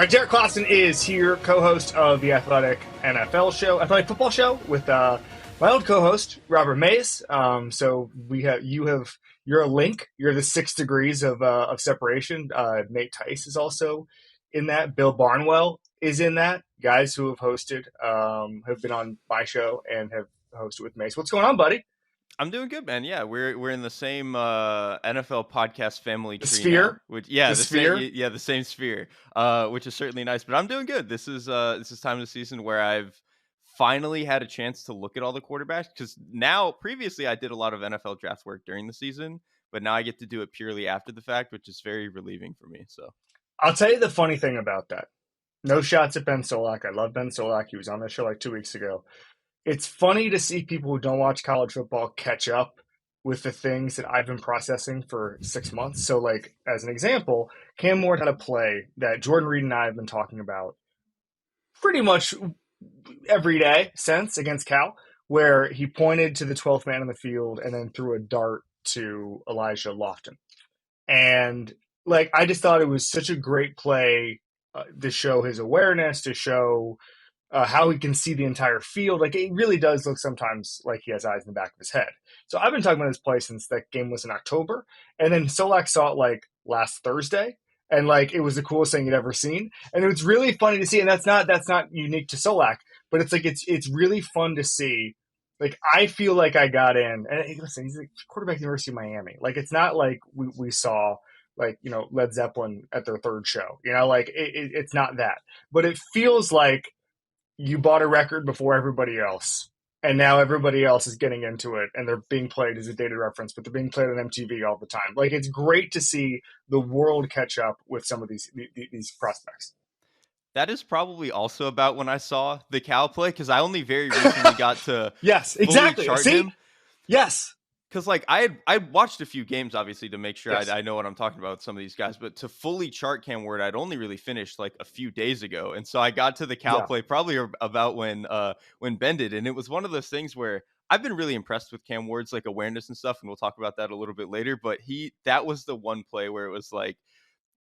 right, Derrik Klassen is here, co-host of the Athletic Football Show, with my old co-host Robert Mays. So you're a link. You're the 6 degrees of separation. Nate Tice is also in that. Bill Barnwell is in that. Guys who have hosted, have been on my show and have hosted with Mace. What's going on, buddy? I'm doing good, man. Yeah, we're in the same NFL podcast family tree sphere? now. Which, the sphere? the same sphere. Which is certainly nice. But I'm doing good. This is time of the season where I've finally had a chance to look at all the quarterbacks, because previously I did a lot of NFL draft work during the season, but now I get to do it purely after the fact, which is very relieving for me. So I'll tell you the funny thing about that. No shots at Ben Solak. I love Ben Solak. He was on the show like 2 weeks ago. It's funny to see people who don't watch college football catch up with the things that I've been processing for 6 months. So, like, as an example, Cam Ward had a play that Jordan Reed and I have been talking about pretty much every day since against Cal, where he pointed to the 12th man in the field and then threw a dart to Elijah Lofton. And, like, I just thought it was such a great play to show his awareness, to show how he can see the entire field. Like, it really does look sometimes like he has eyes in the back of his head. So I've been talking about this play since that game was in October. And then Solak saw it like last Thursday. And like, it was the coolest thing he'd ever seen. And it was really funny to see. And that's not unique to Solak, but it's like, it's really fun to see. Like, I feel like I got in, and hey, listen, he's the quarterback at the University of Miami. Like, it's not like we saw, like, you know, Led Zeppelin at their third show, you know, like it's not that, but it feels like you bought a record before everybody else, and now everybody else is getting into it, and they're being played as a dated reference, but they're being played on MTV all the time. Like, it's great to see the world catch up with some of these prospects. that is probably also about when I saw the Cal play, because I only very recently got to yes, exactly. chart See? him. Yes. Because, like, I watched a few games, obviously, to make sure Yes. I know what I'm talking about with some of these guys. But to fully chart Cam Ward, I'd only really finished like a few days ago, and so I got to the Cal play probably about when Ben did, and it was one of those things where I've been really impressed with Cam Ward's like awareness and stuff, and we'll talk about that a little bit later. But that was the one play where it was like,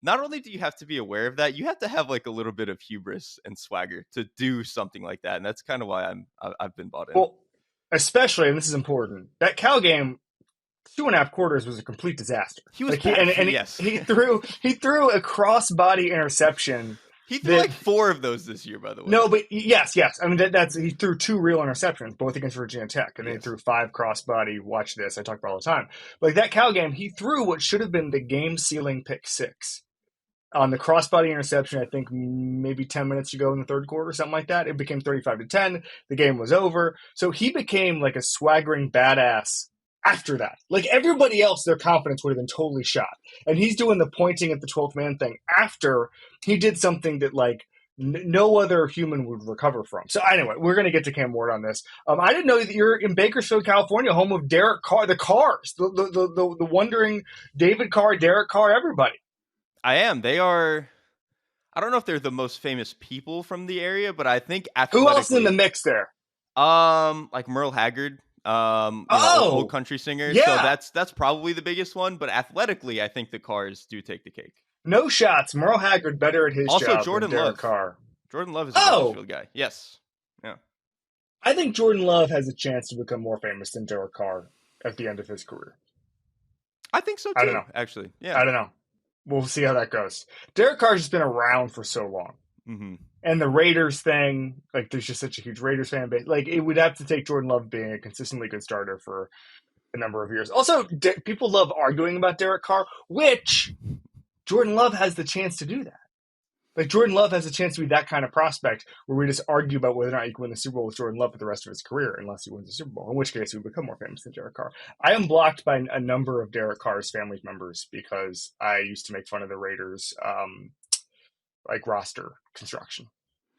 not only do you have to be aware of that, you have to have like a little bit of hubris and swagger to do something like that, and that's kind of why I've been bought in. Well, especially, and this is important, that Cal game, 2.5 quarters was a complete disaster. He was like yes. he threw a crossbody interception. He threw like 4 of those this year, by the way. No, but yes. I mean, that's he threw 2 real interceptions, both against Virginia Tech, and then he threw 5 crossbody. Watch this, I talk about all the time. Like, that Cal game, he threw what should have been the game-sealing pick 6 on the crossbody interception. I think maybe 10 minutes ago in the third quarter, something like that. It became 35-10. The game was over. So he became like a swaggering badass after that. Like, everybody else, their confidence would have been totally shot. And he's doing the pointing at the 12th man thing after he did something that, like, no other human would recover from. So anyway, we're going to get to Cam Ward on this. I didn't know that you're in Bakersfield, California, home of Derek Carr, the Carrs, the wondering David Carr, Derek Carr, everybody. I am. They are, I don't know if they're the most famous people from the area, but I think who else is in the mix there? Like Merle Haggard. Old country singer. Yeah. So that's probably the biggest one. But athletically, I think the Carrs do take the cake. No shots. Merle Haggard better at his job Jordan than Derek Love. Carr. Jordan Love is a Bakersfield guy. Yes. Yeah. I think Jordan Love has a chance to become more famous than Derek Carr at the end of his career. I think so too. I don't know. Actually, yeah. I don't know. We'll see how that goes. Derek Carr's just been around for so long. Mm-hmm. And the Raiders thing, like, there's just such a huge Raiders fan base. Like, it would have to take Jordan Love being a consistently good starter for a number of years. Also, people love arguing about Derek Carr, which Jordan Love has the chance to do that. Like, Jordan Love has a chance to be that kind of prospect where we just argue about whether or not he can win the Super Bowl with Jordan Love for the rest of his career, unless he wins the Super Bowl, in which case he would become more famous than Derek Carr. I am blocked by a number of Derek Carr's family members because I used to make fun of the Raiders' like roster construction.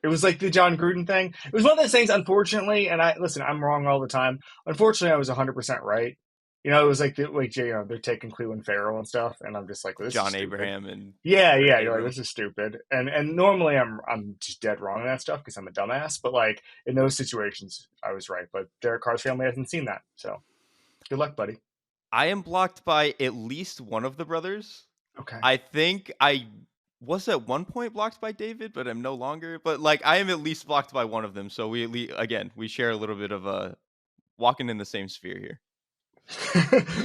It was like the John Gruden thing. It was one of those things, unfortunately, and I'm wrong all the time. Unfortunately, I was 100% right. You know, it was like they're taking Cleveland Farrell and stuff, and I'm just like, well, this John is Abraham and yeah. You're like, this is stupid, and normally I'm just dead wrong on that stuff because I'm a dumbass. But like in those situations, I was right. But Derek Carr's family hasn't seen that, so good luck, buddy. I am blocked by at least one of the brothers. Okay. I think I was at one point blocked by David, but I'm no longer. But like I am at least blocked by one of them. So again we share a little bit of walking in the same sphere here.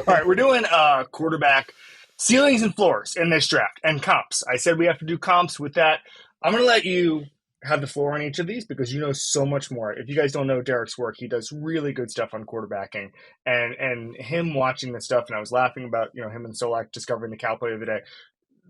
All right, we're doing quarterback ceilings and floors in this draft and comps. I said we have to do comps with that. I'm going to let you have the floor on each of these because you know so much more. If you guys don't know Derrik's work, he does really good stuff on quarterbacking, and him watching this stuff. And I was laughing about him and Solak discovering the cow play the other day.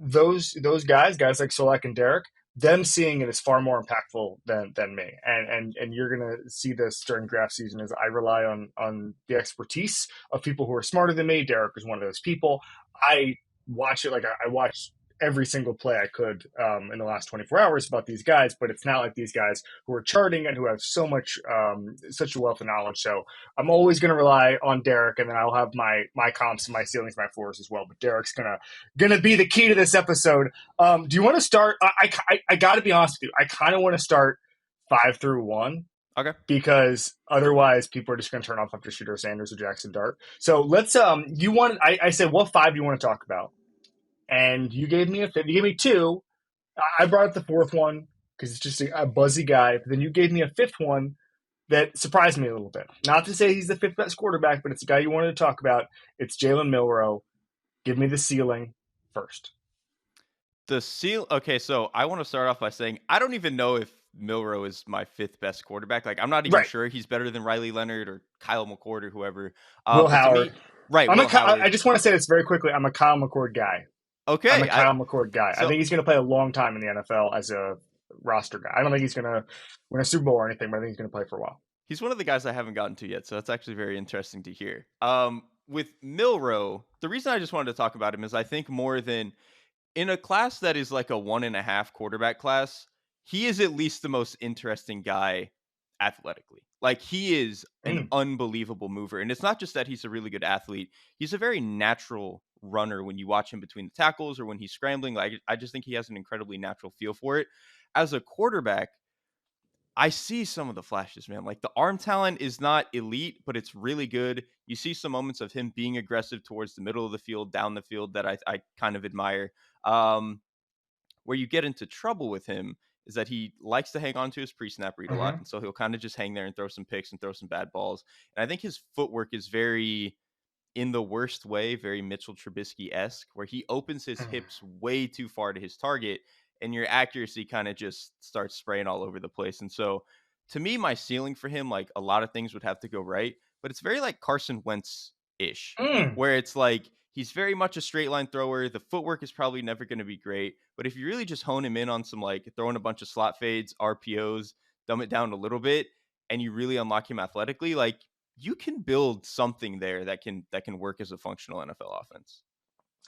Those guys like Solak and Derrik, them seeing it is far more impactful than me. And you're gonna see this during draft season as I rely on the expertise of people who are smarter than me. Derrik is one of those people. I watch it like I watch every single play I could in the last 24 hours about these guys, but it's not like these guys who are charting and who have such a wealth of knowledge. So I'm always going to rely on Derrik, and then I'll have my comps and my ceilings, my floors as well. But Derrik's gonna be the key to this episode. Do you want to start? I got to be honest with you. I kind of want to start 5 through 1. Okay. Because otherwise, people are just going to turn off after Shedeur Sanders or Jaxson Dart. So let's. I said, what 5 do you want to talk about? And you gave me you gave me 2. I brought up the 4th one because it's just a buzzy guy. But then you gave me a 5th one that surprised me a little bit. Not to say he's the 5th best quarterback, but it's a guy you wanted to talk about. It's Jalen Milroe. Give me the ceiling first. Okay, so I want to start off by saying I don't even know if Milroe is my 5th best quarterback. Like I'm not even sure he's better than Riley Leonard or Kyle McCord or whoever. Will Howard. Howard. I just want to say this very quickly. I'm a Kyle McCord guy. Okay. I'm a Kyle McCord guy. I think he's going to play a long time in the NFL as a roster guy. I don't think he's going to win a Super Bowl or anything, but I think he's going to play for a while. He's one of the guys I haven't gotten to yet, so that's actually very interesting to hear. With Milroe, the reason I just wanted to talk about him is I think more than in a class that is like a 1.5 quarterback class, he is at least the most interesting guy athletically. Like he is an unbelievable mover. And it's not just that he's a really good athlete. He's a very natural runner when you watch him between the tackles or when he's scrambling. Like I just think he has an incredibly natural feel for it. As a quarterback, I see some of the flashes, man. Like the arm talent is not elite, but it's really good. You see some moments of him being aggressive towards the middle of the field, down the field that I kind of admire. Where you get into trouble with him is that he likes to hang on to his pre-snap read a lot. And so he'll kind of just hang there and throw some picks and throw some bad balls. And I think his footwork is very, in the worst way, very Mitchell Trubisky-esque, where he opens his hips way too far to his target and your accuracy kind of just starts spraying all over the place. And so to me, my ceiling for him, like a lot of things would have to go right, but it's very like Carson Wentz-ish, where it's like, he's very much a straight line thrower. The footwork is probably never going to be great, but if you really just hone him in on some like throwing a bunch of slot fades, RPOs, dumb it down a little bit, and you really unlock him athletically, like you can build something there that can work as a functional NFL offense.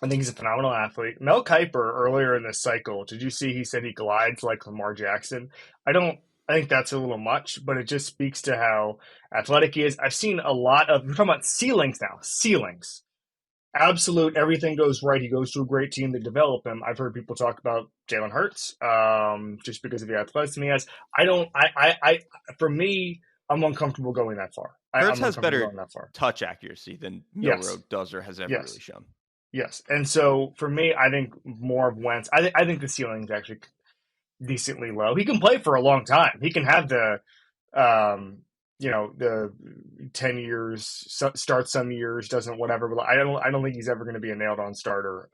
I think he's a phenomenal athlete. Mel Kiper earlier in this cycle, did you see he said he glides like Lamar Jackson? I think that's a little much, but it just speaks to how athletic he is. I've seen a lot of, we're talking about ceilings now, ceilings. Absolute, everything goes right. He goes to a great team to develop him. I've heard people talk about Jalen Hurts just because of the athleticism he has. For me, I'm uncomfortable going that far. Hurts has better touch accuracy than Milroe does or has ever really shown. Yes, and so for me, I think more of Wentz. I think the ceiling is actually decently low. He can play for a long time. He can have the 10 years, start some years, doesn't whatever. But I don't think he's ever going to be a nailed on starter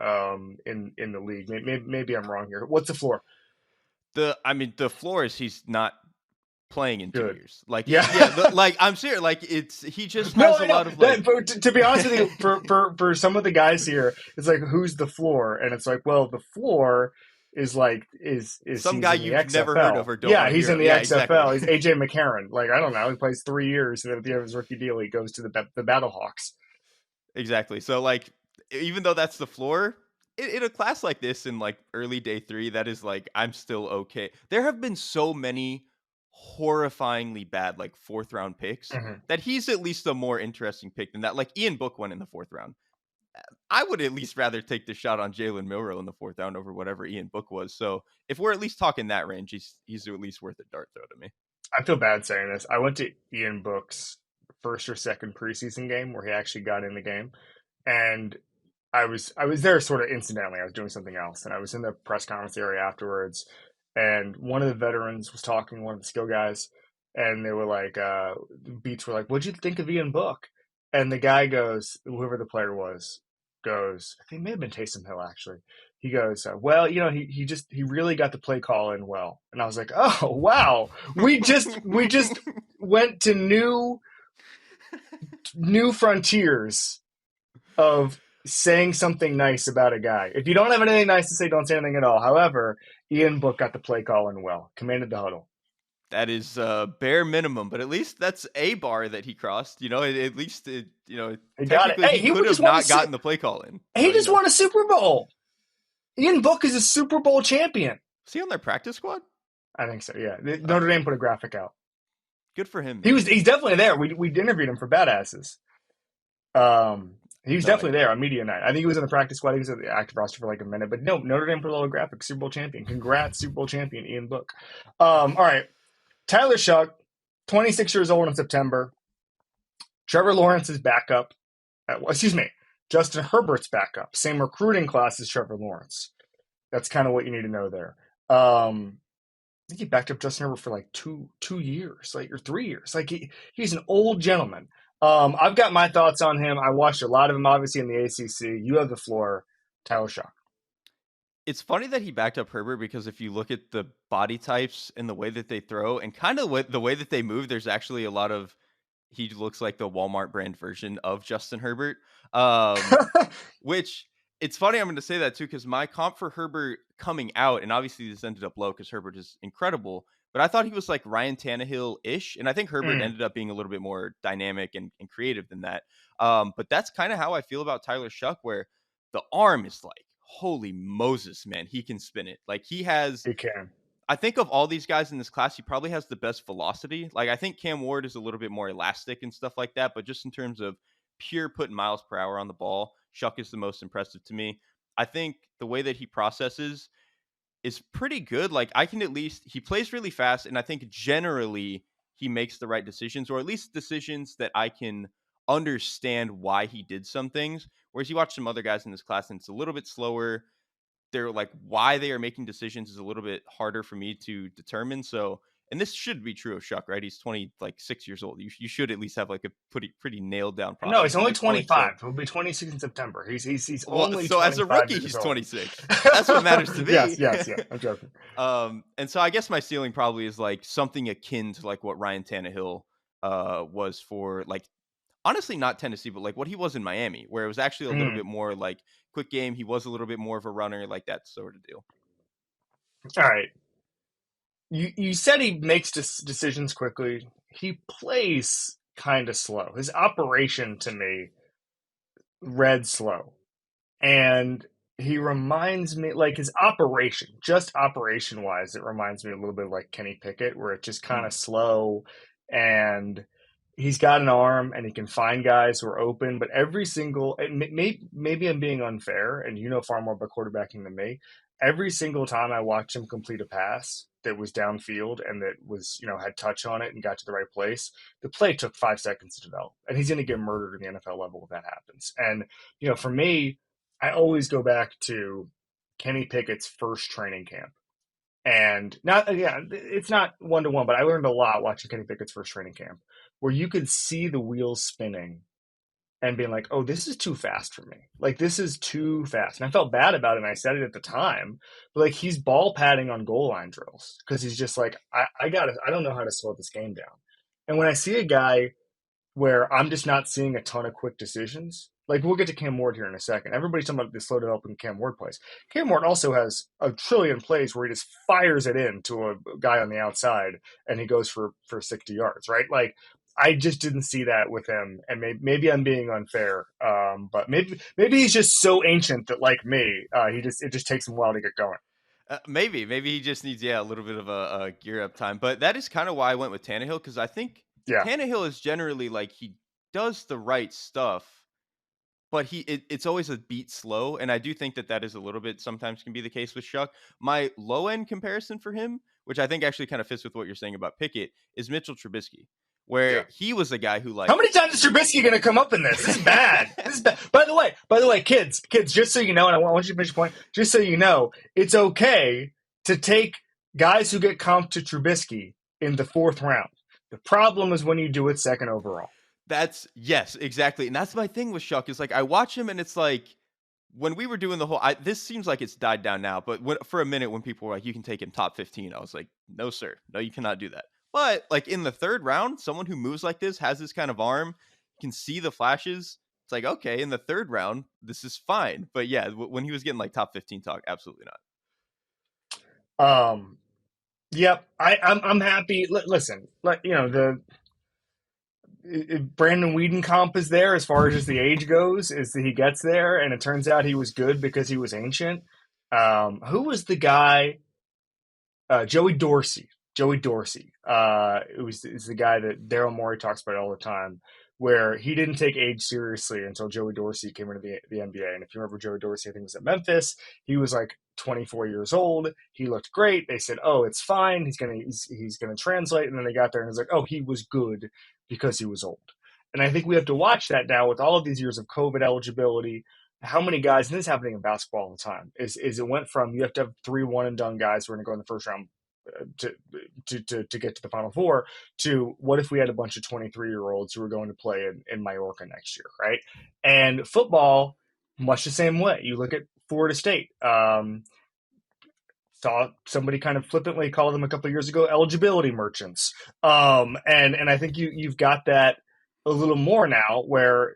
in the league. Maybe I'm wrong here. What's the floor? The floor is he's not playing in 2 years. Like like I'm serious. Like he just has a lot of like. To be honest with you, for some of the guys here, it's like who's the floor, and it's like, well, the floor is some guy you've never heard of or don't. He's in the XFL. Exactly. He's AJ McCarron. Like I don't know, he plays 3 years, and then at the end of his rookie deal, he goes to the Battlehawks. Exactly. So like, even though that's the floor. In a class like this, in like early day 3, that is like I'm still okay. There have been so many horrifyingly bad like 4th round picks that he's at least a more interesting pick than that. Like Ian Book went in the 4th round. I would at least rather take the shot on Jalen Milroe in the 4th round over whatever Ian Book was. So if we're at least talking that range, he's at least worth a dart throw to me. I feel bad saying this. I went to Ian Book's first or second preseason game where he actually got in the game, and I was there sort of incidentally. I was doing something else, and I was in the press conference area afterwards. And one of the veterans was talking, one of the skill guys, and they were like, the Beats were like, "What'd you think of Ian Book?" And the guy goes, whoever the player was, goes, I think it may have been Taysom Hill actually. He goes, "Well, he really got the play call in well." And I was like, "Oh wow, we just went to new frontiers of saying something nice about a guy. If you don't have anything nice to say, don't say anything at all." However, Ian Book got the play call in well, commanded the huddle. That is bare minimum, but at least that's a bar that he crossed. At least He got it. technically Hey, he could have not gotten the play call in. He So, just won a Super Bowl. Ian Book is a Super Bowl champion. Was he on their practice squad? I think so. Yeah, Notre Dame put a graphic out. Good for him. He's definitely there. We interviewed him for Badasses. He was definitely there on media night. I think he was in the practice squad. He was at the active roster for like a minute. But no, Notre Dame put a little graphic. Super Bowl champion. Congrats, Super Bowl champion Ian Book. All right. Tyler Shough, 26 years old in September. Trevor Lawrence's backup. Justin Herbert's backup. Same recruiting class as Trevor Lawrence. That's kind of what you need to know there. I think he backed up Justin Herbert for like two years, or 3 years. Like he's an old gentleman. I've got my thoughts on him. I watched a lot of him, obviously, in the ACC. You have the floor. Tyler Shough. It's funny that he backed up Herbert because if you look at the body types and the way that they throw and kind of the way that they move, there's actually a lot of he looks like the Walmart brand version of Justin Herbert, which it's funny. I'm going to say that too because my comp for Herbert coming out, and obviously this ended up low because Herbert is incredible, but I thought he was like Ryan Tannehill-ish, and I think Herbert ended up being a little bit more dynamic and creative than that. But that's kind of how I feel about Tyler Shough, where the arm is like, holy Moses, man, he can spin it. Like he can. I think of all these guys in this class, he probably has the best velocity. Like I think Cam Ward is a little bit more elastic and stuff like that, but just in terms of pure putting miles per hour on the ball, Shough is the most impressive to me. I think the way that he processes is pretty good. Like he plays really fast, and I think generally he makes the right decisions, or at least decisions that I can understand why he did some things. Whereas you watch some other guys in this class and it's a little bit slower. They're like why they are making decisions is a little bit harder for me to determine. So, and this should be true of Shough, right? He's 6 years old. You should at least have like a pretty nailed down process. No, he's only 25. He'll be 26 in September. He's only so as a rookie, he's 26. That's what matters to me. yes. I'm joking. And so I guess my ceiling probably is like something akin to like what Ryan Tannehill was for like honestly not Tennessee, but like what he was in Miami, where it was actually a little bit more like quick game. He was a little bit more of a runner, like that sort of deal. All right. You said he makes decisions quickly. He plays kind of slow. His operation to me read slow. And he reminds me, like his operation, just operation wise, it reminds me a little bit of like Kenny Pickett, where it's just kind of slow and he's got an arm and he can find guys who are open, but maybe I'm being unfair and you know far more about quarterbacking than me. Every single time I watched him complete a pass that was downfield and that was, had touch on it and got to the right place, the play took 5 seconds to develop. And he's going to get murdered in the NFL level if that happens. And, for me, I always go back to Kenny Pickett's first training camp. And it's not 1-to-1, but I learned a lot watching Kenny Pickett's first training camp, where you could see the wheels spinning and being like, oh, this is too fast for me. Like, this is too fast. And I felt bad about it, and I said it at the time. But, like, he's ball padding on goal line drills because he's just like, I don't know how to slow this game down. And when I see a guy where I'm just not seeing a ton of quick decisions, like we'll get to Cam Ward here in a second. Everybody's talking about the slow developing Cam Ward plays. Cam Ward also has a trillion plays where he just fires it in to a guy on the outside and he goes for 60 yards, right? Like, I just didn't see that with him, and maybe I'm being unfair, but maybe he's just so ancient that, like me, it just takes him a while to get going. Maybe he just needs a little bit of a gear up time, but that is kind of why I went with Tannehill because I think Tannehill is generally like he does the right stuff, but it's always a beat slow, and I do think that is a little bit sometimes can be the case with Shough. My low end comparison for him, which I think actually kind of fits with what you're saying about Pickett, is Mitchell Trubisky. where Yeah. he was a guy who like. How many times is Trubisky going to come up in this? This is bad. This is bad. By the way, kids, just so you know, and I want you to finish your point, just so you know, it's okay to take guys who get comped to Trubisky in the 4th round. The problem is when you do it 2nd overall. Yes, exactly. And that's my thing with Shough is like, I watch him and it's like, when we were doing the whole, this seems like it's died down now, but for a minute when people were like, you can take him top 15, I was like, no, sir. No, you cannot do that. But like in the 3rd round, someone who moves like this, has this kind of arm, can see the flashes. It's like, okay, in the 3rd round, this is fine. But yeah, when he was getting like top 15 talk, absolutely not. Yep. I'm happy. Listen, Brandon Whedon comp is there as far as the age goes, is that he gets there, and it turns out he was good because he was ancient. Who was the guy? Joey Dorsey. Is the guy that Daryl Morey talks about all the time, where he didn't take age seriously until Joey Dorsey came into the NBA. And if you remember Joey Dorsey, I think it was at Memphis. He was like 24 years old. He looked great. They said, "Oh, it's fine. He's gonna translate." And then they got there and it was like, "Oh, he was good because he was old." And I think we have to watch that now with all of these years of COVID eligibility. How many guys, and this is happening in basketball all the time, is it went from you have to have 3 one and done guys who are going to go in the 1st round to get to the Final Four, to what if we had a bunch of 23-year-olds who were going to play in Mallorca next year, right? And football, much the same way. You look at Florida State. Saw somebody kind of flippantly call them a couple of years ago eligibility merchants. And I think you've got that a little more now, where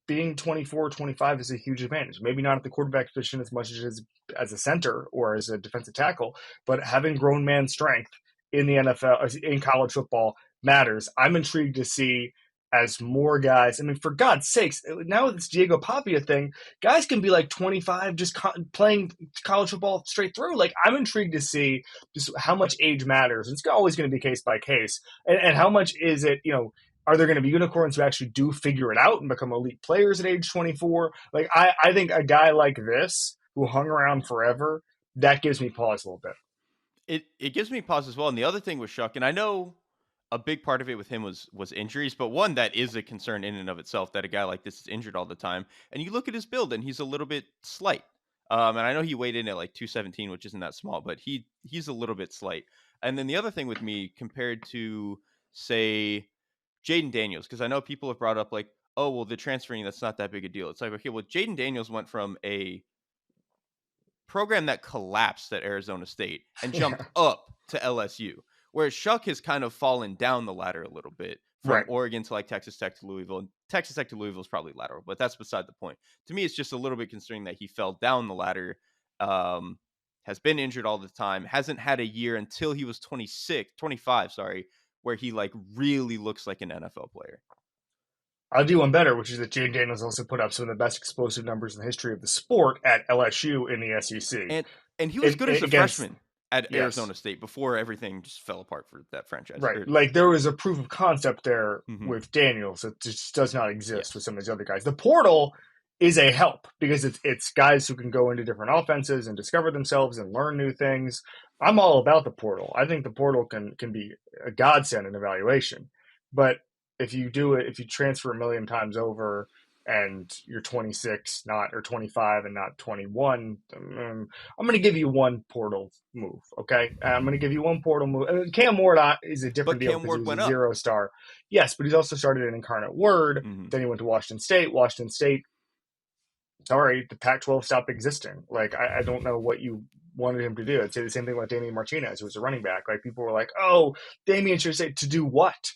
being 24 or 25 is a huge advantage. Maybe not at the quarterback position as much as a center or as a defensive tackle, but having grown man strength in the NFL, in college football, matters. I'm intrigued to see as more guys, I mean, for God's sakes, now with this Diego Papia thing, guys can be like 25 just playing college football straight through. Like, I'm intrigued to see just how much age matters. It's always going to be case by case. And how much is it, are there going to be unicorns who actually do figure it out and become elite players at age 24? Like, I think a guy like this who hung around forever, that gives me pause a little bit. It gives me pause as well. And the other thing with Shough, and I know a big part of it with him was injuries, but one that is a concern in and of itself, that a guy like this is injured all the time. And you look at his build and he's a little bit slight. And I know he weighed in at like 217, which isn't that small, but he's a little bit slight. And then the other thing with me compared to, say, Jaden Daniels, because I know people have brought up like, oh, well, the transferring, that's not that big a deal. It's like, okay, well, Jaden Daniels went from a program that collapsed at Arizona State and jumped up to LSU, whereas Shough has kind of fallen down the ladder a little bit from Oregon to like Texas Tech to Louisville. And Texas Tech to Louisville is probably lateral, but that's beside the point. To me, it's just a little bit concerning that he fell down the ladder, has been injured all the time, hasn't had a year until he was 25, where he like really looks like an NFL player. I'll do one better, which is that Jaden Daniels also put up some of the best explosive numbers in the history of the sport at LSU in the SEC. And he was good as a freshman at Arizona State before everything just fell apart for that franchise. Right. Like, there was a proof of concept there with Daniels that just does not exist with some of these other guys. The portal is a help because it's guys who can go into different offenses and discover themselves and learn new things. I'm all about the portal. I think the portal can be a godsend in evaluation. But if you transfer a million times over and you're 26, or 25 and not 21, I'm going to give you one portal move, okay? I'm going to give you one portal move. Cam Ward is a different deal because he was a 0-star. Yes, but he's also started at Incarnate Word. Then he went to Washington State. Washington State, sorry, the Pac-12 stopped existing. Like, I don't know what you wanted him to do. I'd say the same thing about Damian Martinez, who was a running back. Like, people were like, oh, Damian should say, to do what?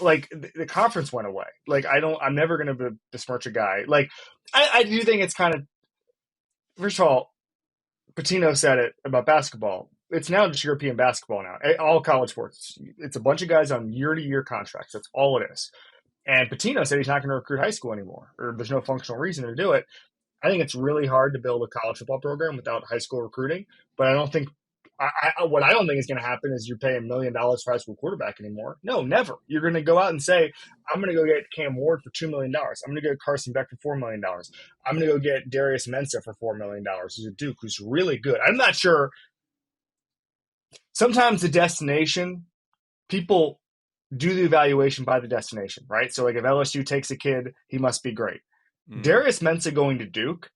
Like, the conference went away. Like, I'm never going to besmirch a guy. Like, I do think it's kind of, first of all, Pitino said it about basketball. It's now just European basketball now. All college sports. It's a bunch of guys on year-to-year contracts. That's all it is. And Pitino said he's not going to recruit high school anymore, or there's no functional reason to do it. I think it's really hard to build a college football program without high school recruiting. But I don't think what I don't think is going to happen is you're paying $1 million for high school quarterback anymore. No, never. You're going to go out and say, I'm going to go get Cam Ward for $2 million. I'm going to get Carson Beck for $4 million. I'm going to go get Darius Mensah for $4 million. Who's a Duke who's really good. I'm not sure. Sometimes the destination, people do the evaluation by the destination, right? So like if LSU takes a kid, he must be great. Mm, Darius Mensah going to Duke.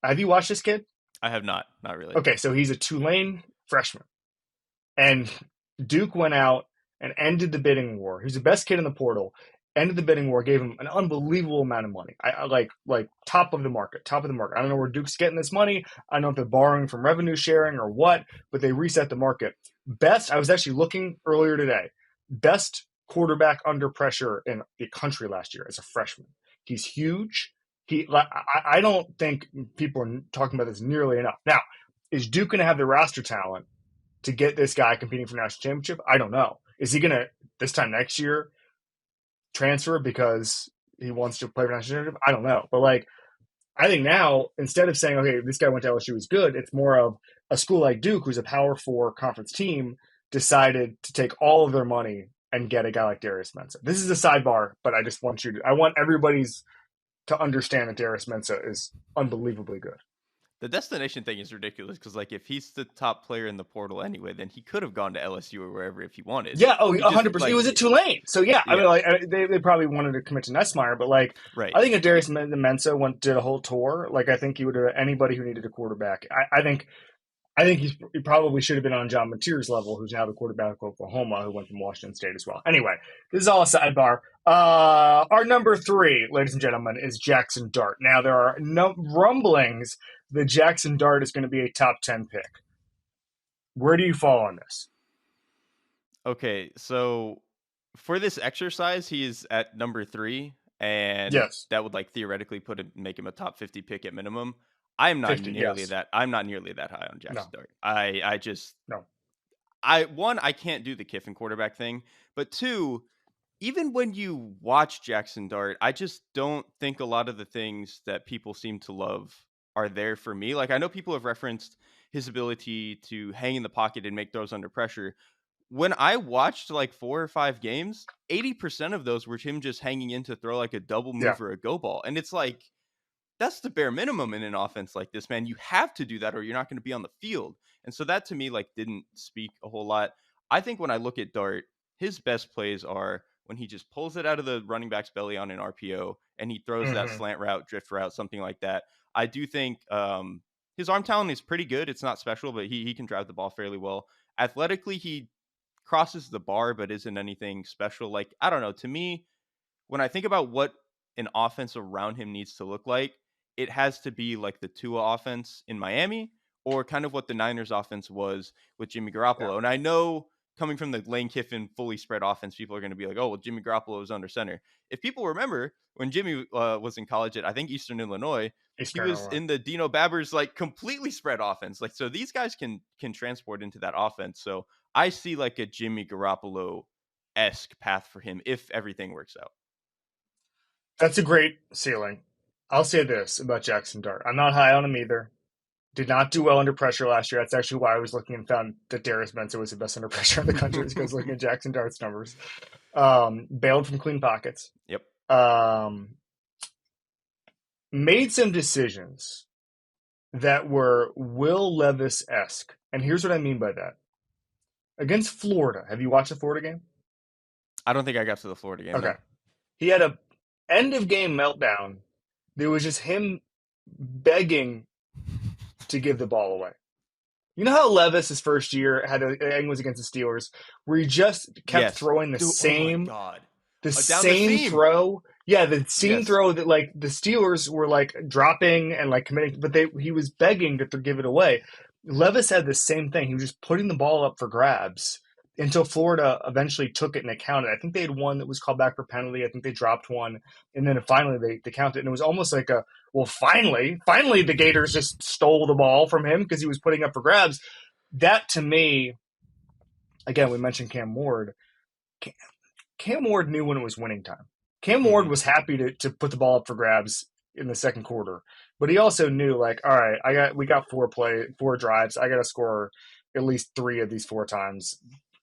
Have you watched this kid? I have not really. Okay, so he's a Tulane freshman. And Duke went out and ended the bidding war. He's the best kid in the portal. Ended the bidding war, gave him an unbelievable amount of money. I like top of the market, top of the market. I don't know where Duke's getting this money. I don't know if they're borrowing from revenue sharing or what, but they reset the market. Best. I was actually looking earlier today. Best quarterback under pressure in the country last year as a freshman. He's huge. I don't think people are talking about this nearly enough. Now, is Duke going to have the roster talent to get this guy competing for national championship? I don't know. Is he going to this time next year transfer because he wants to play for national championship? I don't know. But like, I think now instead of saying, okay, this guy went to LSU, is good, it's more of a school like Duke, who's a Power Four conference team, decided to take all of their money and get a guy like Darius Mensah. This is a sidebar, but I want everybody's to understand that Darius Mensah is unbelievably good. The destination thing is ridiculous because, like, if he's the top player in the portal anyway, then he could have gone to LSU or wherever if he wanted. Yeah, He just 100%. It like, was at Tulane. So, yeah, I mean, yeah, like, they probably wanted to commit to Nussmeier, but, like, right. I think if Darius Mensah did a whole tour, like, I think he would have anybody who needed a quarterback. I think he probably should have been on John Mateer's level, who's now the quarterback of Oklahoma, who went from Washington State as well. Anyway, this is all a sidebar. Our number 3, ladies and gentlemen, is Jaxson Dart. Now, there are no rumblings that Jaxson Dart is going to be a top 10 pick. Where do you fall on this? Okay, so for this exercise, he is at number 3, and Yes. that would like theoretically make him a top 50 pick at minimum. I'm not 50, nearly yes. that. I'm not nearly that high on No, Jaxson Dart. I just no. I can't do the Kiffin quarterback thing, but two, even when you watch Jaxson Dart, I just don't think a lot of the things that people seem to love are there for me. Like I know people have referenced his ability to hang in the pocket and make throws under pressure. When I watched like 4 or 5 games, 80% of those were him just hanging in to throw like a double Yeah. move or a go ball. And it's like that's the bare minimum in an offense like this, man. You have to do that or you're not going to be on the field. And so that to me like didn't speak a whole lot. I think when I look at Dart, his best plays are when he just pulls it out of the running back's belly on an RPO and he throws that Mm-hmm. slant route, drift route, something like that. I do think his arm talent is pretty good. It's not special, but he can drive the ball fairly well. Athletically, he crosses the bar, but isn't anything special. Like, I don't know. To me, when I think about what an offense around him needs to look like, it has to be like the Tua offense in Miami or kind of what the Niners offense was with Jimmy Yeah. Garoppolo. And I know coming from the Lane Kiffin fully spread offense, people are going to be like, oh, well, Jimmy Garoppolo was under center. If people remember when Jimmy was in college at, I think, Eastern Illinois, he Eastern was Illinois. in the Dino Babbers like completely spread offense. Like, so these guys can transport into that offense. So I see like a Jimmy Garoppolo esque path for him if everything works out. That's a great ceiling. I'll say this about Jaxson Dart. I'm not high on him either. Did not do well under pressure last year. That's actually why I was looking and found that Darius Mensah was the best under pressure in the country because looking at Jaxson Dart's numbers. Bailed from clean pockets. Yep. Um, made some decisions that were Will Levis-esque. And here's what I mean by that. Against Florida. Have you watched the Florida game? I don't think I got to the Florida game, Okay. no. He had a end of game meltdown. There was just him begging to give the ball away. You know how Levis, his first year, I think was against the Steelers, where he just kept throwing Dude, oh my God. the Down the same seam. throw. Yeah, the same Yes. throw that like the Steelers were like dropping and like committing, but he was begging to give it away. Levis had the same thing. He was just putting the ball up for grabs until Florida eventually took it and accounted. I think they had one that was called back for penalty. I think they dropped one, and then finally they counted. And it was almost like finally the Gators just stole the ball from him because he was putting up for grabs. That to me, again, we mentioned Cam Ward. Cam Ward knew when it was winning time. Cam Ward was happy to put the ball up for grabs in the second quarter, but he also knew like, all right, we got 4 drives. I got to score at least 3 of these 4 times.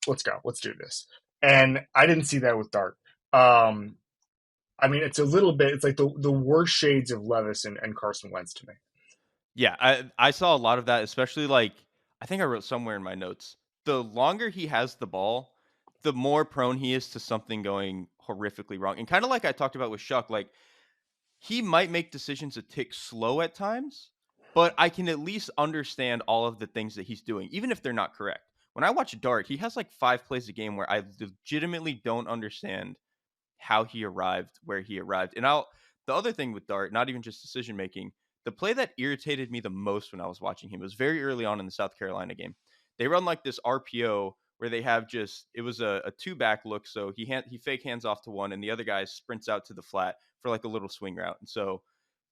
Let's go. Let's do this. And I didn't see that with Dart. I mean, it's a little bit. It's like the worst shades of Levis and Carson Wentz to me. Yeah, I saw a lot of that, especially like I think I wrote somewhere in my notes. The longer he has the ball, the more prone he is to something going horrifically wrong. And kind of like I talked about with Shough, like he might make decisions a tick slow at times, but I can at least understand all of the things that he's doing, even if they're not correct. When I watch Dart, he has like 5 plays a game where I legitimately don't understand how he arrived where he arrived. And the other thing with Dart, not even just decision making, the play that irritated me the most when I was watching him was very early on in the South Carolina game. They run like this RPO where they have it was a two back look. So he fake hands off to one and the other guy sprints out to the flat for like a little swing route. And so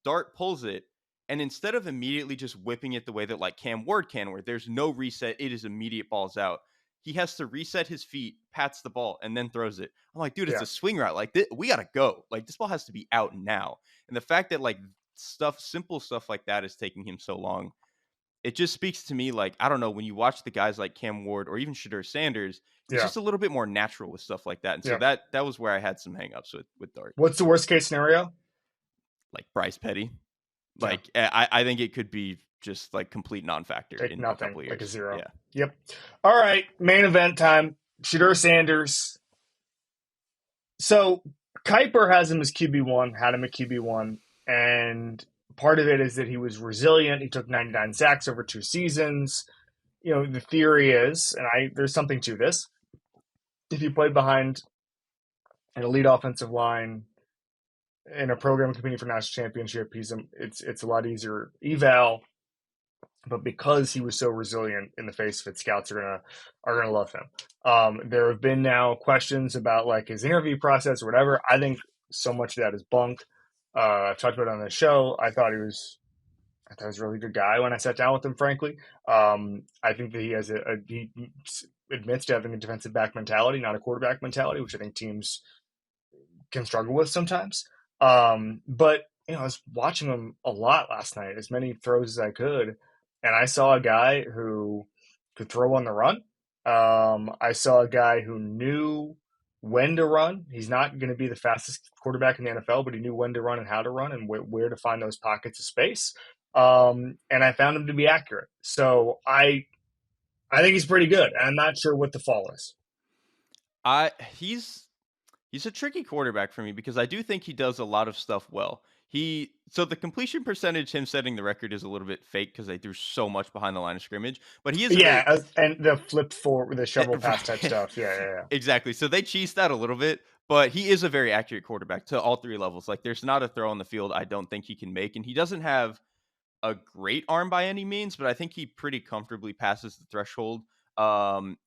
Dart pulls it. And instead of immediately just whipping it the way that like Cam Ward can, where there's no reset, it is immediate balls out. He has to reset his feet, pats the ball, and then throws it. I'm like, dude, it's Yeah, a swing route. Like, we gotta go. Like, this ball has to be out now. And the fact that like simple stuff like that is taking him so long, it just speaks to me. Like, I don't know, when you watch the guys like Cam Ward or even Shedeur Sanders, he's yeah, just a little bit more natural with stuff like that. And so yeah. that was where I had some hangups with Dart, What's the worst case scenario? like Bryce Petty. Yeah, Like, I think it could be just like complete non-factor take in a nothing, couple of like a years. zero. Yeah. Yep. All right, main event time. Shedeur Sanders. So Kuiper has him as QB1, had him at QB1, and part of it is that he was resilient. He took 99 sacks over 2 seasons. The theory is, and there's something to this. If you played behind an elite offensive line in a program competing for national championship, it's a lot easier eval. But because he was so resilient in the face of it, scouts are gonna love him. There have been now questions about like his interview process or whatever. I think so much of that is bunk. I've talked about it on the show. I thought he was a really good guy when I sat down with him. Frankly, I think that he admits to having a defensive back mentality, not a quarterback mentality, which I think teams can struggle with sometimes. But I was watching him a lot last night, as many throws as I could, and I saw a guy who could throw on the run. I saw a guy who knew when to run. He's not going to be the fastest quarterback in the NFL, but he knew when to run and how to run and where to find those pockets of space. And I found him to be accurate. So I think he's pretty good. I'm not sure what the fall is. I He's a tricky quarterback for me because I do think he does a lot of stuff well. So the completion percentage, him setting the record, is a little bit fake because they threw so much behind the line of scrimmage. But he is a very Yeah, and the flip for the shovel pass type stuff. Yeah, yeah, yeah. exactly. So they cheese that a little bit, but he is a very accurate quarterback to all three levels. Like there's not a throw on the field I don't think he can make, and he doesn't have a great arm by any means, but I think he pretty comfortably passes the threshold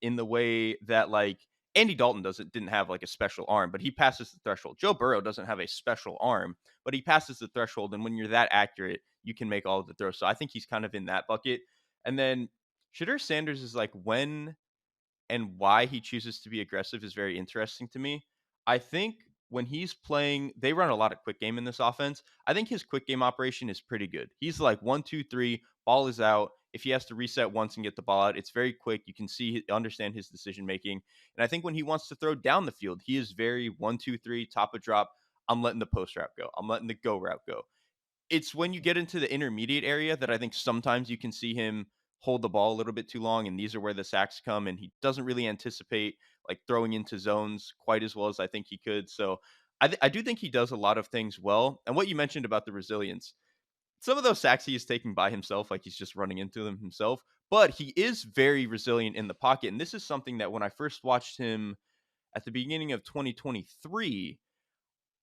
in the way that like Andy Dalton didn't have like a special arm, but he passes the threshold. Joe Burrow doesn't have a special arm, but he passes the threshold, and when you're that accurate, you can make all of the throws. So I think he's kind of in that bucket. And then Shedeur Sanders is like when and why he chooses to be aggressive is very interesting to me. I think when he's playing, they run a lot of quick game in this offense. I think his quick game operation is pretty good. He's like 1, 2, 3, ball is out. If he has to reset once and get the ball out, it's very quick. You can understand his decision making. And I think when he wants to throw down the field, he is very 1, 2, 3, top of drop. I'm letting the post route go. I'm letting the go route go. It's when you get into the intermediate area that I think sometimes you can see him hold the ball a little bit too long, and these are where the sacks come, and he doesn't really anticipate like throwing into zones quite as well as I think he could. So I do think he does a lot of things well. And what you mentioned about the resilience, some of those sacks he is taking by himself, like he's just running into them himself, but he is very resilient in the pocket. And this is something that when I first watched him at the beginning of 2023,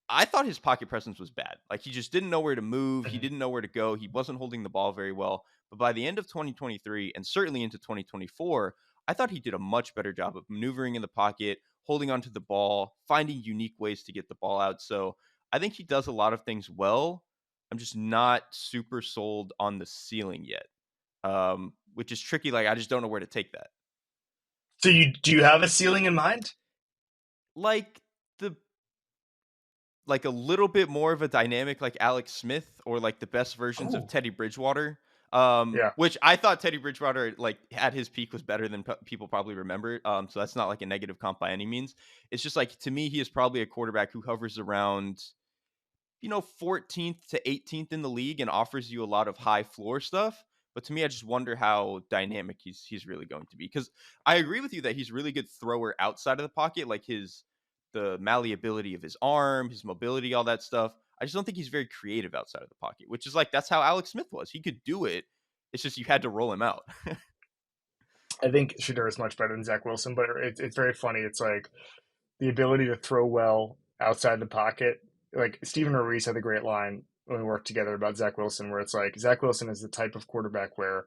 I thought his pocket presence was bad. Like he just didn't know where to move. He Mhm. didn't know where to go. He wasn't holding the ball very well. But by the end of 2023 and certainly into 2024, I thought he did a much better job of maneuvering in the pocket, holding onto the ball, finding unique ways to get the ball out. So I think he does a lot of things well. I'm just not super sold on the ceiling yet, which is tricky. Like I just don't know where to take that. So do you have a ceiling in mind? Like the like a little bit more of a dynamic like Alex Smith or like the best versions of Oh, Teddy Bridgewater. yeah. Which I thought Teddy Bridgewater like at his peak was better than people probably remember. So that's not like a negative comp by any means. It's just like to me, he is probably a quarterback who hovers around 14th to 18th in the league and offers you a lot of high floor stuff. But to me, I just wonder how dynamic he's really going to be. Because I agree with you that he's really good thrower outside of the pocket, like the malleability of his arm, his mobility, all that stuff. I just don't think he's very creative outside of the pocket, which is like that's how Alex Smith was. He could do it. It's just you had to roll him out. I think Shedeur is much better than Zach Wilson, but it's very funny. It's like the ability to throw well outside the pocket. Like Stephen Ruiz had a great line when we worked together about Zach Wilson, where it's like Zach Wilson is the type of quarterback where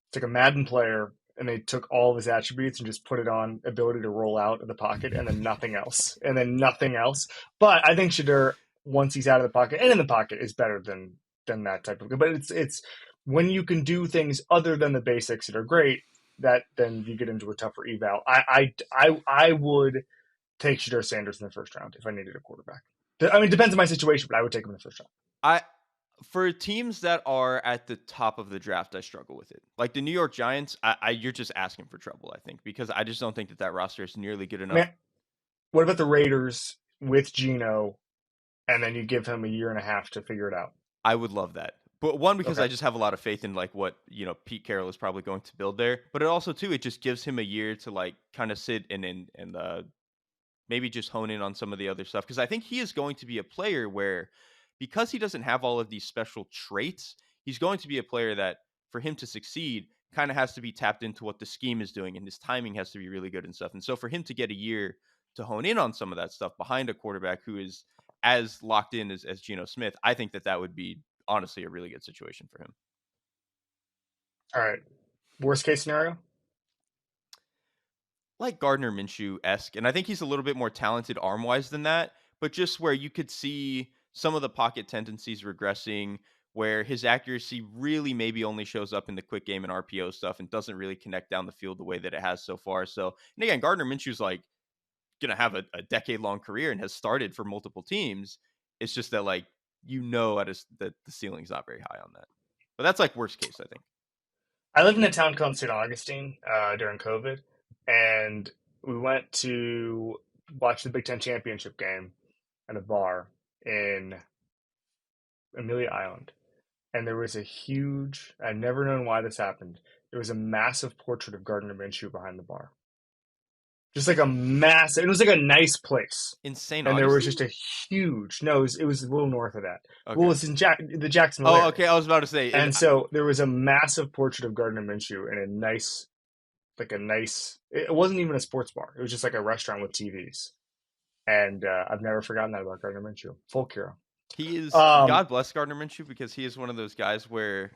it's like a Madden player and they took all of his attributes and just put it on ability to roll out of the pocket and then nothing else. And then nothing else. But I think Shedeur, once he's out of the pocket and in the pocket, is better than that type of. But it's when you can do things other than the basics that are great, that then you get into a tougher eval. I would take Shedeur Sanders in the first round if I needed a quarterback. I mean, it depends on my situation, but I would take him in the first round. For teams that are at the top of the draft, I struggle with it. Like the New York Giants, you're just asking for trouble, I think, because I just don't think that roster is nearly good enough. Man, what about the Raiders with Geno, and then you give him a year and a half to figure it out? I would love that. But one, because Okay. I just have a lot of faith in like what, Pete Carroll is probably going to build there. But it also too, it just gives him a year to like kind of sit and maybe just hone in on some of the other stuff. Because I think he is going to be a player where, because he doesn't have all of these special traits, he's going to be a player that, for him to succeed, kind of has to be tapped into what the scheme is doing, and his timing has to be really good and stuff. And so for him to get a year to hone in on some of that stuff behind a quarterback who is as locked in as Geno Smith, I think that would be honestly a really good situation for him. All right. Worst case scenario? Like Gardner Minshew-esque, and I think he's a little bit more talented arm-wise than that, but just where you could see some of the pocket tendencies regressing, where his accuracy really maybe only shows up in the quick game and RPO stuff and doesn't really connect down the field the way that it has so far. So, and again, Gardner Minshew's like going to have a decade-long career and has started for multiple teams. It's just that like, that the ceiling's not very high on that. But that's like worst case, I think. I lived in a town called St. Augustine during COVID, and we went to watch the Big Ten championship game at a bar in Amelia Island. And there was a huge, I've never known why this happened. There was a massive portrait of Gardner Minshew behind the bar. Just like a massive, it was like a nice place. In St. And Augustine? there was just a huge, no, it was a little north of that. Okay. Well, it's in the Jackson area. Oh, okay. I was about to say. And so there was a massive portrait of Gardner Minshew in a nice, it wasn't even a sports bar. It was just like a restaurant with TVs. And I've never forgotten that about Gardner Minshew. Folk hero. He is, God bless Gardner Minshew, because he is one of those guys where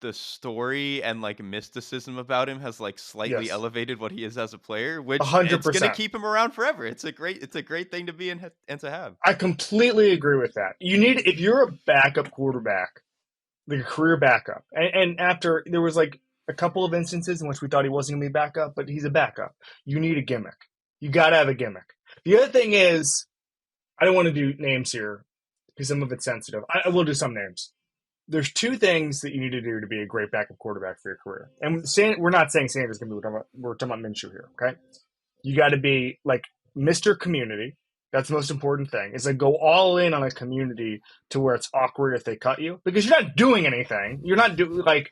the story and like mysticism about him has like slightly elevated what he is as a player, which 100%. It's going to keep him around forever. It's a great thing to be in and to have. I completely agree with that. If you're a backup quarterback, like a career backup, and after there was like a couple of instances in which we thought he wasn't going to be backup, but he's a backup. You need a gimmick. You got to have a gimmick. The other thing is, I don't want to do names here because some of it's sensitive. I will do some names. There's two things that you need to do to be a great backup quarterback for your career. And we're not saying Sanders going to be, we're talking about Minshew here, okay? You got to be like Mr. Community. That's the most important thing. Is like go all in on a community to where it's awkward if they cut you because you're not doing anything. You're not doing like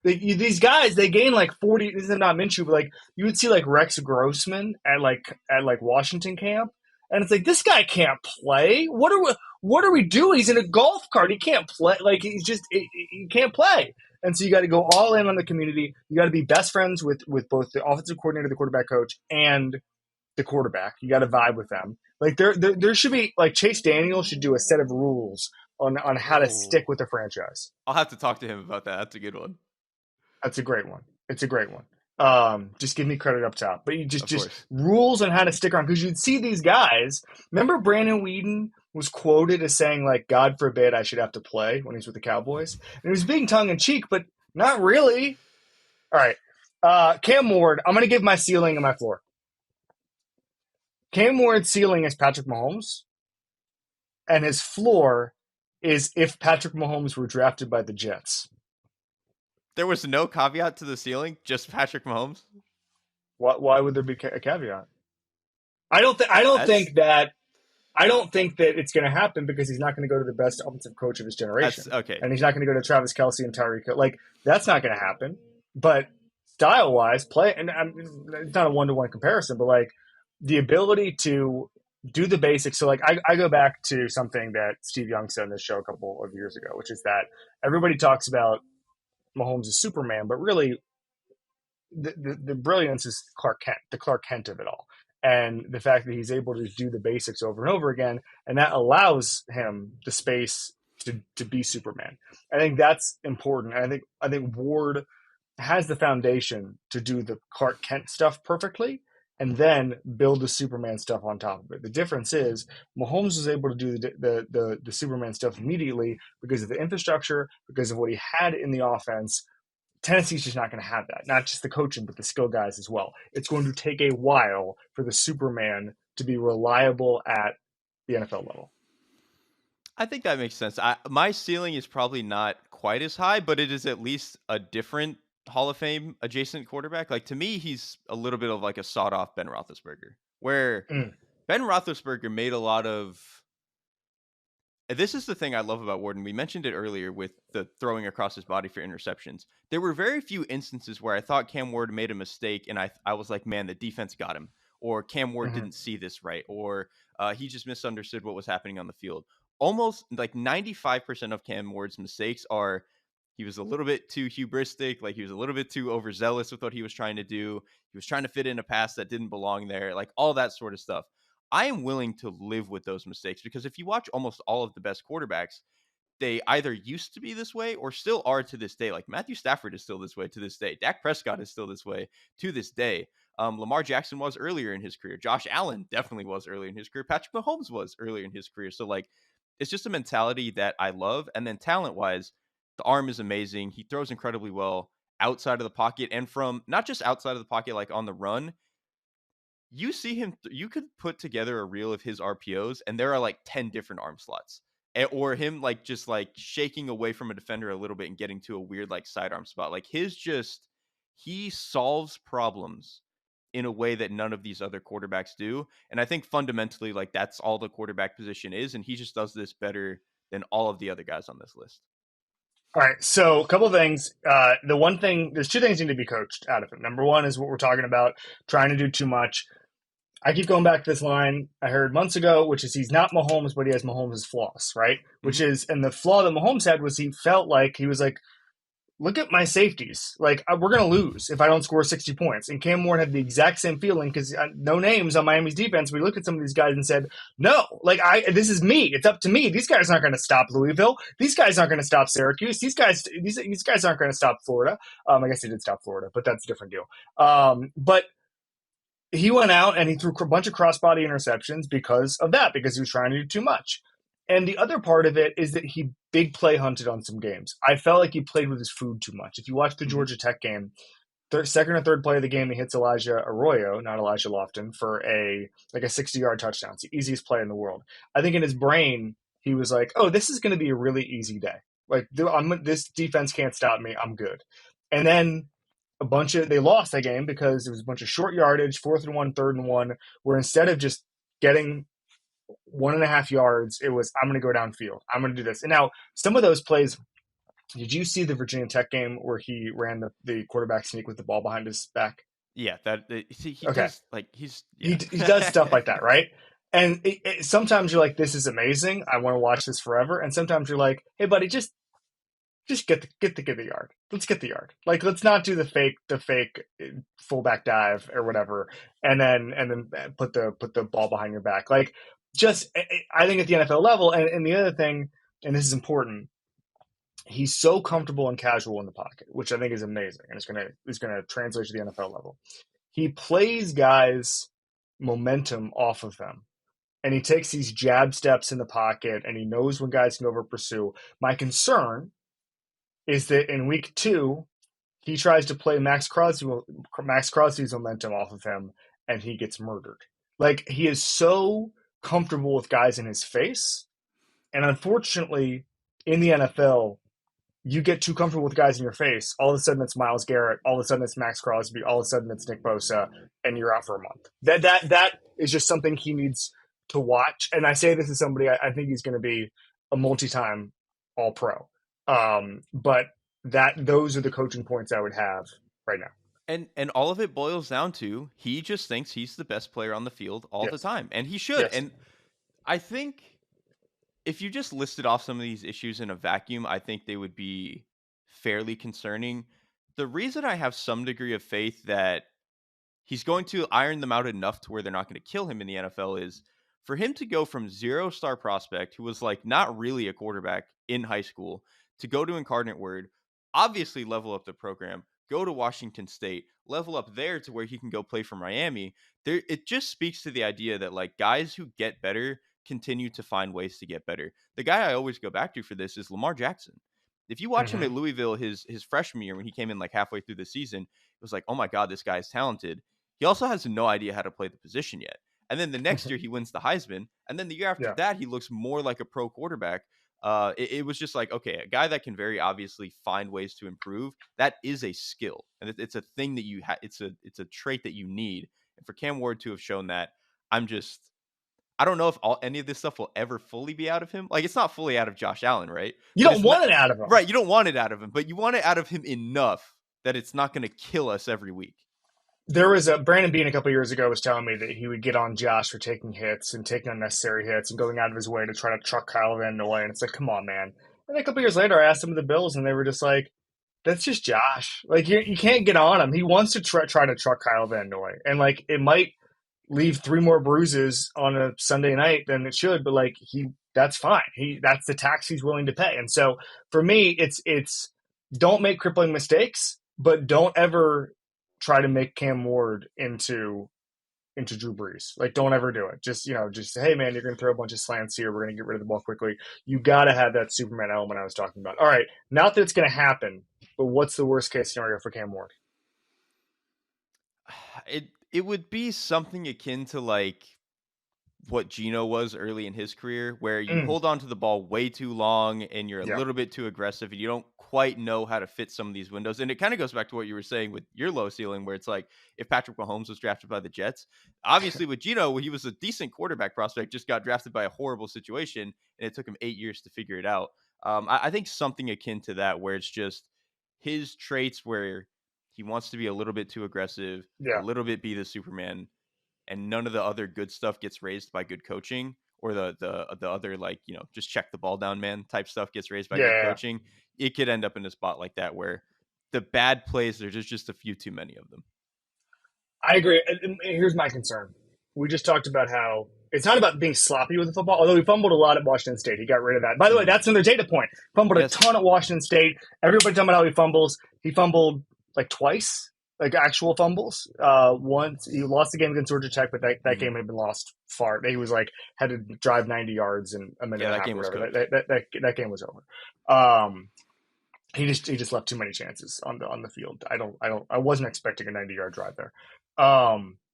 these guys. They gain like 40. This is not Minshew, but like you would see like Rex Grossman at Washington camp, and it's like this guy can't play. What are we doing? He's in a golf cart. He can't play. Like he can't play. And so you got to go all in on the community. You got to be best friends with both the offensive coordinator, the quarterback coach, and the quarterback. You got to vibe with them. Like there should be like Chase Daniel should do a set of rules on how to stick with the franchise. I'll have to talk to him about that. That's a good one. That's a great one. It's a great one. Just give me credit up top. But you just rules on how to stick around because you'd see these guys. Remember Brandon Weeden was quoted as saying like, "God forbid I should have to play" when he's with the Cowboys, and he was being tongue in cheek, but not really. All right, Cam Ward. I'm going to give my ceiling and my floor. Cam Ward's ceiling is Patrick Mahomes, and his floor is if Patrick Mahomes were drafted by the Jets. There was no caveat to the ceiling, just Patrick Mahomes? Why would there be a caveat? I don't think that I don't think that it's going to happen because he's not going to go to the best offensive coach of his That's generation, okay. and he's not going to go to Travis Kelce and Tyreek Hill. Like that's not going to happen. But style wise, play and it's not a 1-to-1 comparison, but like the ability to do the basics. So like I go back to something that Steve Young said in this show a couple of years ago, which is that everybody talks about Mahomes as Superman, but really the brilliance is Clark Kent, the Clark Kent of it all. And the fact that he's able to do the basics over and over again, and that allows him the space to be Superman. I think that's important. I think Ward has the foundation to do the Clark Kent stuff perfectly, and then build the Superman stuff on top of it. The difference is Mahomes was able to do the Superman stuff immediately because of the infrastructure, because of what he had in the offense. Tennessee's just not going to have that. Not just the coaching, but the skill guys as well. It's going to take a while for the Superman to be reliable at the NFL level. I think that makes sense. My ceiling is probably not quite as high, but it is at least a different Hall of Fame adjacent quarterback. Like to me, he's a little bit of like a sawed off Ben Roethlisberger, where Ben Roethlisberger made a lot of. This is the thing I love about Warden. We mentioned it earlier with the throwing across his body for interceptions. There were very few instances where I thought Cam Ward made a mistake and I was like, man, the defense got him. Or Cam Ward didn't see this right. Or he just misunderstood what was happening on the field. Almost like 95% of Cam Ward's mistakes are he was a little bit too hubristic. Like he was a little bit too overzealous with what he was trying to do. He was trying to fit in a pass that didn't belong there. Like all that sort of stuff. I am willing to live with those mistakes because if you watch almost all of the best quarterbacks, they either used to be this way or still are to this day. Like Matthew Stafford is still this way to this day. Dak Prescott is still this way to this day. Lamar Jackson was earlier in his career. Josh Allen definitely was earlier in his career. Patrick Mahomes was earlier in his career. So like, it's just a mentality that I love. And then talent wise, the arm is amazing. He throws incredibly well outside of the pocket and from not just outside of the pocket, like on the run. You see him, you could put together a reel of his RPOs and there are like 10 different arm slots or him like just like shaking away from a defender a little bit and getting to a weird like sidearm spot. Like he solves problems in a way that none of these other quarterbacks do. And I think fundamentally like that's all the quarterback position is. And he just does this better than all of the other guys on this list. All right, so a couple of things. There's two things that need to be coached out of it. Number one is what we're talking about, trying to do too much. I keep going back to this line I heard months ago, which is he's not Mahomes, but he has Mahomes' flaws, right? Which is, and the flaw that Mahomes had was he felt like he was like, look at my safeties. Like, we're going to lose if I don't score 60 points. And Cam Ward had the exact same feeling because no names on Miami's defense. We looked at some of these guys and said, no, like, this is me. It's up to me. These guys aren't going to stop Louisville. These guys aren't going to stop Syracuse. These guys aren't going to stop Florida. I guess he did stop Florida, but that's a different deal. But he went out and he threw a bunch of crossbody interceptions because of that, because he was trying to do too much. And the other part of it is that he big play hunted on some games. I felt like he played with his food too much. If you watch the Georgia Tech game, second or third play of the game, he hits Elijah Arroyo, not Elijah Lofton, for a 60-yard touchdown. It's the easiest play in the world. I think in his brain, he was like, oh, this is going to be a really easy day. Like, this defense can't stop me. I'm good. And then they lost that game because it was a bunch of short yardage, 4th and 1, 3rd and 1, where instead of just getting 1.5 yards, it was, I'm going to go downfield. I'm going to do this. And now some of those plays, did you see the Virginia Tech game where he ran the quarterback sneak with the ball behind his back? Yeah, he okay. does like he does stuff like that, right? And sometimes you're like, this is amazing. I want to watch this forever. And sometimes you're like, hey, buddy, just get the yard. Let's get the yard. Like, let's not do the fake fullback dive or whatever, and then put the ball behind your back. Like, just I think at the NFL level, and the other thing, and this is important, he's so comfortable and casual in the pocket, which I think is amazing, and it's gonna translate to the NFL level. He plays guys momentum off of them. And he takes these jab steps in the pocket, and he knows when guys can over pursue. My concern is that in week 2, he tries to play Max Crosby's momentum off of him, and he gets murdered. Like, he is so comfortable with guys in his face, and unfortunately, in the NFL, you get too comfortable with guys in your face. All of a sudden, it's Myles Garrett. All of a sudden, it's Max Crosby. All of a sudden, it's Nick Bosa, and you're out for a month. That is just something he needs to watch. And I say this as somebody, I think he's going to be a multi-time All-Pro. But those are the coaching points I would have right now. And all of it boils down to he just thinks he's the best player on the field all the Yes. time, and he should. Yes. And I think if you just listed off some of these issues in a vacuum, I think they would be fairly concerning. The reason I have some degree of faith that he's going to iron them out enough to where they're not going to kill him in the NFL is for him to go from 0-star prospect, who was like not really a quarterback in high school, to go to Incarnate Word, obviously level up the program, go to Washington State, level up there to where he can go play for Miami. There, it just speaks to the idea that like guys who get better continue to find ways to get better. The guy I always go back to for this is Lamar Jackson. If you watch him at Mm-hmm. Louisville his freshman year when he came in like halfway through the season, it was like, oh my God, this guy is talented. He also has no idea how to play the position yet. And then the next year he wins the Heisman. And then the year after Yeah. that, he looks more like a pro quarterback. It was just like, okay, a guy that can very obviously find ways to improve. That is a skill, and it's a thing that you have. It's a trait that you need. And for Cam Ward to have shown that, I don't know if any of this stuff will ever fully be out of him. Like it's not fully out of Josh Allen, right? You But don't it's want not, it out of him. right. You don't want it out of him, but you want it out of him enough that it's not going to kill us every week. There was a Brandon Bean a couple years ago was telling me that he would get on Josh for taking hits and taking unnecessary hits and going out of his way to try to truck Kyle Van Noy. And it's like, come on, man. And a couple years later, I asked him of the Bills, and they were just like, that's just Josh. Like, you can't get on him. He wants to try to truck Kyle Van Noy. And, like, it might leave 3 more bruises on a Sunday night than it should, but, like, that's fine. That's the tax he's willing to pay. And so, for me, it's don't make crippling mistakes, but don't ever try to make Cam Ward into Drew Brees. Like, don't ever do it. Just say, hey, man, you're going to throw a bunch of slants here. We're going to get rid of the ball quickly. You got to have that Superman element I was talking about. All right, not that it's going to happen, but what's the worst case scenario for Cam Ward? It would be something akin to like what Geno was early in his career, where you hold on to the ball way too long and you're a Yeah. little bit too aggressive and you don't quite know how to fit some of these windows. And it kind of goes back to what you were saying with your low ceiling, where it's like if Patrick Mahomes was drafted by the Jets, obviously with Geno, he was a decent quarterback prospect, just got drafted by a horrible situation and it took him 8 years to figure it out. I think something akin to that, where it's just his traits where he wants to be a little bit too aggressive, a Yeah. little bit be the Superman, and none of the other good stuff gets raised by good coaching, or the other, like, just check the ball down man type stuff gets raised by good coaching. It could end up in a spot like that where the bad plays, there's just a few too many of them. I agree. And here's my concern. We just talked about how it's not about being sloppy with the football, although he fumbled a lot at Washington State. He got rid of that. By the way, that's another data point. Fumbled a ton at Washington State. Everybody talking about how he fumbles. He fumbled like twice, like actual fumbles. Once he lost the game against Georgia Tech, but that game had been lost far. He was like had to drive 90 yards in a minute and a half. That game was good. That game was over. He just left too many chances on the field. I wasn't expecting a 90-yard drive there.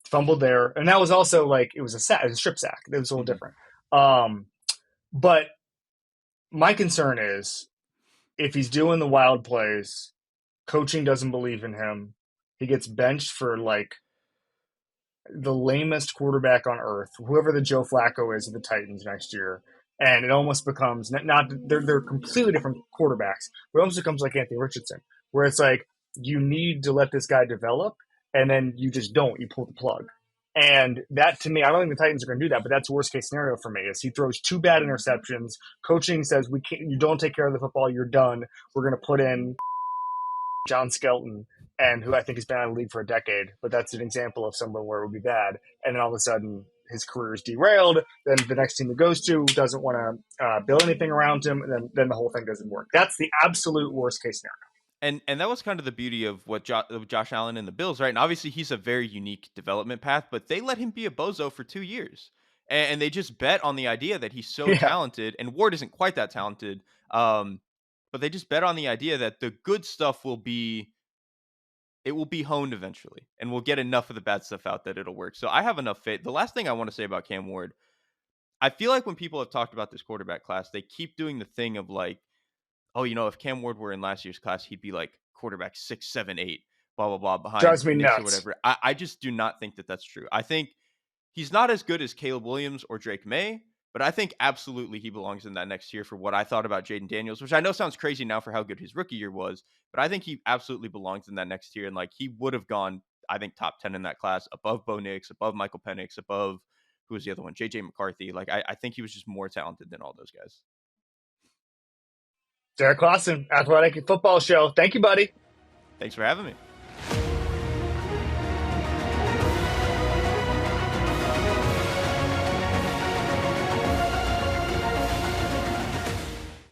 Fumbled there, and that was also like it was a strip sack. It was a little different. But my concern is if he's doing the wild plays, coaching doesn't believe in him. He gets benched for like the lamest quarterback on earth, whoever the Joe Flacco is of the Titans next year. And it almost becomes not they're completely different quarterbacks, but it almost becomes like Anthony Richardson, where it's like you need to let this guy develop, and then you just don't. You pull the plug. And that, to me, I don't think the Titans are going to do that, but that's worst case scenario for me. Is he throws 2 bad interceptions. Coaching says we can't. You don't take care of the football. You're done. We're going to put in John Skelton, and who I think has been out of the league for a decade. But that's an example of someone where it would be bad. And then all of a sudden, his career is derailed. Then the next team he goes to doesn't want to build anything around him, and then the whole thing doesn't work. That's the absolute worst case scenario. And that was kind of the beauty of what Josh Allen and the Bills, right? And obviously he's a very unique development path, but they let him be a bozo for 2 years. And they just bet on the idea that he's so talented, and Ward isn't quite that talented. But they just bet on the idea that the good stuff will be honed eventually, and we'll get enough of the bad stuff out that it'll work. So I have enough faith. The last thing I want to say about Cam Ward, I feel like when people have talked about this quarterback class, they keep doing the thing of like, oh, if Cam Ward were in last year's class, he'd be like quarterback 6, 7, 8, blah, blah, blah, behind Drives me Knicks nuts. or whatever. I just do not think that that's true. I think He's not as good as Caleb Williams or Drake May, but I think absolutely he belongs in that next tier for what I thought about Jaden Daniels, which I know sounds crazy now for how good his rookie year was, but I think he absolutely belongs in that next tier. And like he would have gone, I think, top 10 in that class, above Bo Nix, above Michael Penix, above who was the other one? JJ McCarthy. Like I think he was just more talented than all those guys. Derrik Klassen, Athletic Football Show. Thank you, buddy. Thanks for having me.